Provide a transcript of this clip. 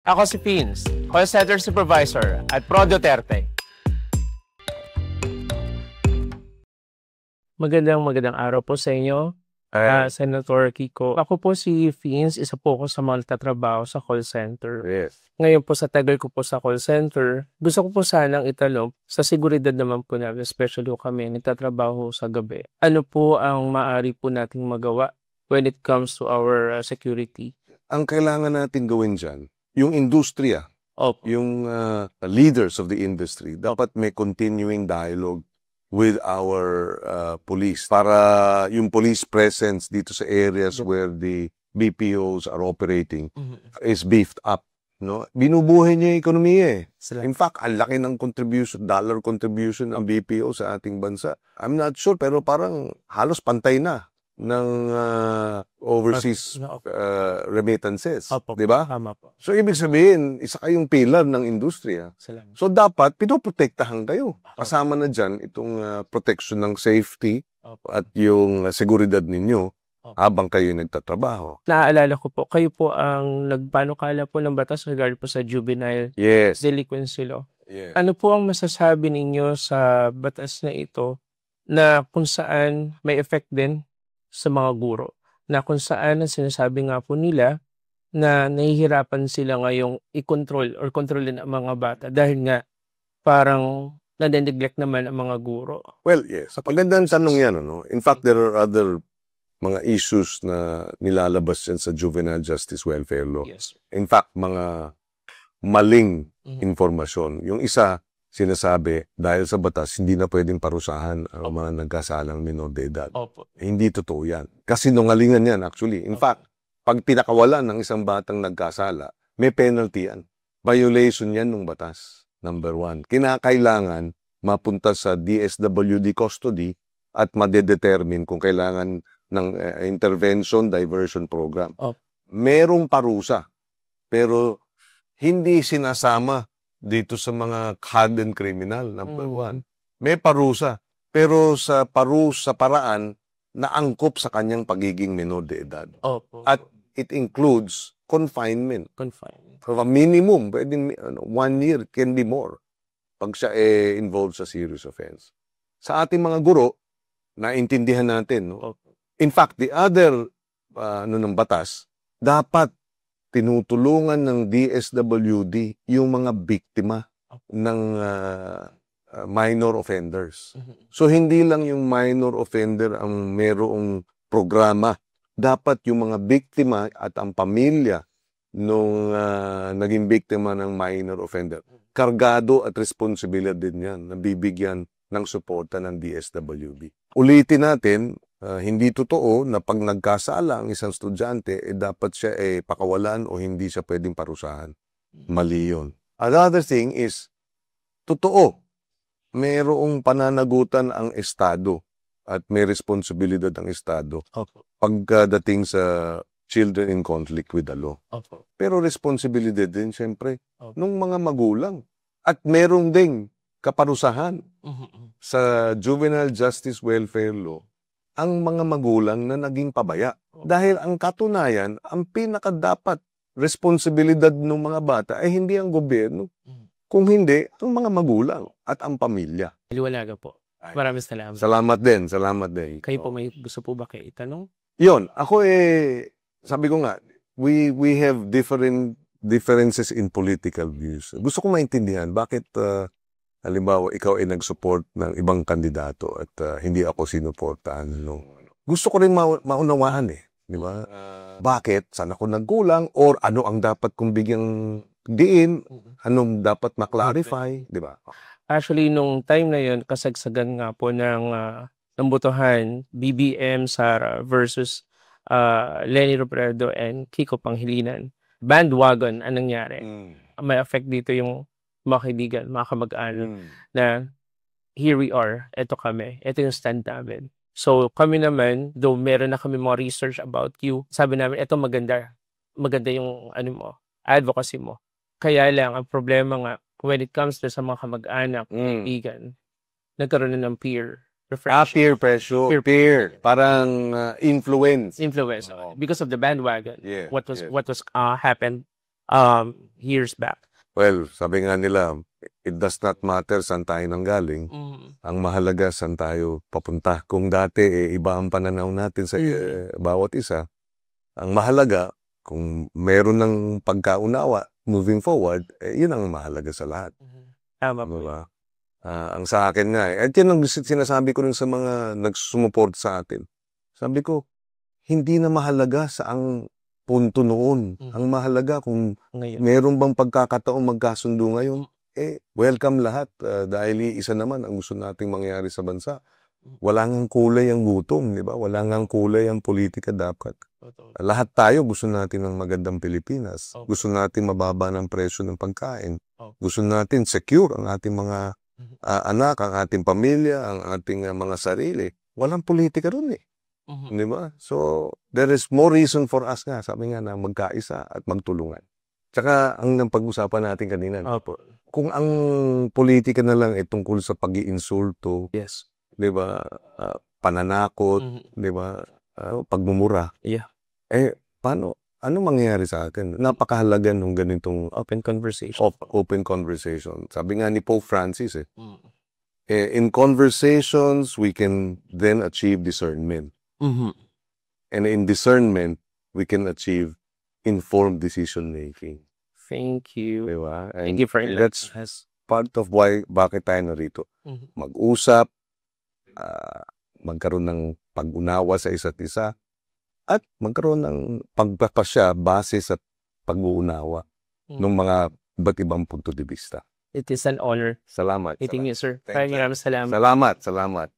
Ako si Fins, call center supervisor at Pro Duterte. Magandang araw po sa inyo, Senator Kiko. Ako po si Fins, isa po ako sa mga nagtatrabaho sa call center. Yes. Ngayon po sa tagal ko po sa call center, gusto ko po sanang itanong sa seguridad naman po namin, especially kami nagtatrabaho sa gabi. Ano po ang maaari po nating magawa when it comes to our security? Ang kailangan natin gawin dyan, yung industriya, yung leaders of the industry, dapat may continuing dialogue with our police para yung police presence dito sa areas where the BPOs are operating is beefed up. No? Binubuhay niya yung ekonomiya eh. In fact, ang laki ng dollar contribution ng BPO sa ating bansa. I'm not sure, pero parang halos pantay na ng overseas remittances. Di ba? So, ibig sabihin, isa kayong pillar ng industriya. So, dapat, pinoprotektahan kayo. Kasama na dyan itong protection ng safety at yung seguridad ninyo habang kayo nagtatrabaho. Naaalala ko po, kayo po ang nagpanukala po ng batas regarding po sa juvenile delinquency law. Yes. Ano po ang masasabi ninyo sa batas na ito na kung saan may effect din sa mga guro, na kung saan ang sinasabi nga po nila na nahihirapan sila ngayong i-control or kontrolin ang mga bata dahil nga parang nade-neglect naman ang mga guro? Well, yes. Magandang tanong yan. Ano? In fact, there are other mga issues na nilalabas yan sa juvenile justice welfare law. Yes. In fact, mga maling informasyon. Yung isa, sinasabi, dahil sa batas, hindi na pwedeng parusahan ang mga nagkasalang minor de edad. Hindi totoo yan. Kasi nungalingan yan, actually. In fact, pag pinakawalan ng isang batang nagkasala, may penalty yan. Violation yan ng batas. Number one. Kinakailangan mapunta sa DSWD custody at madedetermine kung kailangan ng intervention diversion program. Merong parusa, pero hindi sinasama dito sa mga hardened criminal, number one. May parusa, pero sa paraan na angkop sa kanyang pagiging menor de edad. At it includes confinement. So, a minimum, pwedeng 1 year, can be more, pag siya involved sa serious offense. Sa ating mga guro, naintindihan natin. No? In fact, the other ng batas, dapat tinutulungan ng DSWD yung mga biktima ng minor offenders. So, hindi lang yung minor offender ang merong programa. Dapat yung mga biktima at ang pamilya nung naging biktima ng minor offender, kargado at responsibilidad din yan, nabibigyan ng suporta ng DSWD. Ulitin natin, hindi totoo na pag nagkasala ang isang estudyante, dapat siya pakawalan o hindi siya pwedeng parusahan. Mali yun. Another thing is, totoo, mayroong pananagutan ang Estado at may responsibilidad ang Estado pagdating sa children in conflict with the law. Pero responsibilidad din, siyempre, ng mga magulang. At merong ding kaparusahan sa juvenile justice welfare law ang mga magulang na naging pabaya. Dahil ang katunayan, ang pinakadapat responsibilidad ng mga bata ay hindi ang gobyerno. Kung hindi, ang mga magulang at ang pamilya. Liwalaga po. Maraming salamat. Salamat din. Kayo po, may gusto po ba kayo itanong? Yun, ako sabi ko nga, we have differences in political views. Gusto ko maintindihan, bakit halimbawa, ikaw ay nag-support ng ibang kandidato at hindi ako sinuportahan. No? Gusto ko rin maunawaan di ba? Bakit? Saan ako nagkulang? Or ano ang dapat kong bigyang diin? Anong dapat ma-clarify? Di ba? Actually, nung time na yun, kasagsagan nga po ng botohan, BBM Sara versus Leni Robredo and Kiko Panghilinan. Bandwagon, anong nangyari? May affect dito yung mga kaibigan, mga kamag-anak, na here we are, eto kami, eto yung stand namin. So kami naman, though meron na kami mga research about you, sabi namin, eto maganda yung advocacy mo. Kaya lang, ang problema nga, when it comes to sa mga kamag-anak, kaibigan, nagkaroon na ng peer Peer pressure. Peer. Parang influence. Because of the bandwagon. Yeah, What was happened years back. Well, sabi nga nila, it does not matter saan tayo nanggaling. Ang mahalaga saan tayo papunta. Kung dati iba ang pananaw natin sa bawat isa, ang mahalaga, kung meron ng pagkaunawa moving forward, yun ang mahalaga sa lahat. Tama po. Diba? Ang sa akin nga, at yan ang sinasabi ko rin sa mga nagsusumuport sa atin. Sabi ko, hindi na mahalaga sa ang punto noon. Ang mahalaga kung meron bang pagkakataong magkasundo ngayon, welcome lahat. Dahil isa naman ang gusto nating mangyari sa bansa. Wala ngang kulay ang gutom, di ba? Wala ngang kulay ang politika dapat. Lahat tayo gusto natin ng magandang Pilipinas. Gusto natin mababa ng presyo ng pagkain. Gusto natin secure ang ating mga anak, ang ating pamilya, ang ating mga sarili. Walang politika ron eh. Di ba? So, there is more reason for us nga, sabi nga na magkaisa at magtulungan. Tsaka, ang napag-usapan natin kanina, kung ang politika na lang tungkol sa pag-iinsulto, di ba, pananakot, di ba, pagmumura, paano, ano mangyayari sa atin? Napakahalaga ng ganitong open conversation. Open conversation. Sabi nga ni Pope Francis, in conversations, we can then achieve discernment. And in discernment, we can achieve informed decision-making. Thank you. Diba? Thank you for that's part of why, bakit tayo narito. Mag-usap, magkaroon ng pag-unawa sa isa't isa, at magkaroon ng pagpapasya base sa pag-uunawa ng mga iba't ibang punto de vista. It is an honor. Salamat. Meeting you, sir. Maraming salamat. Salamat.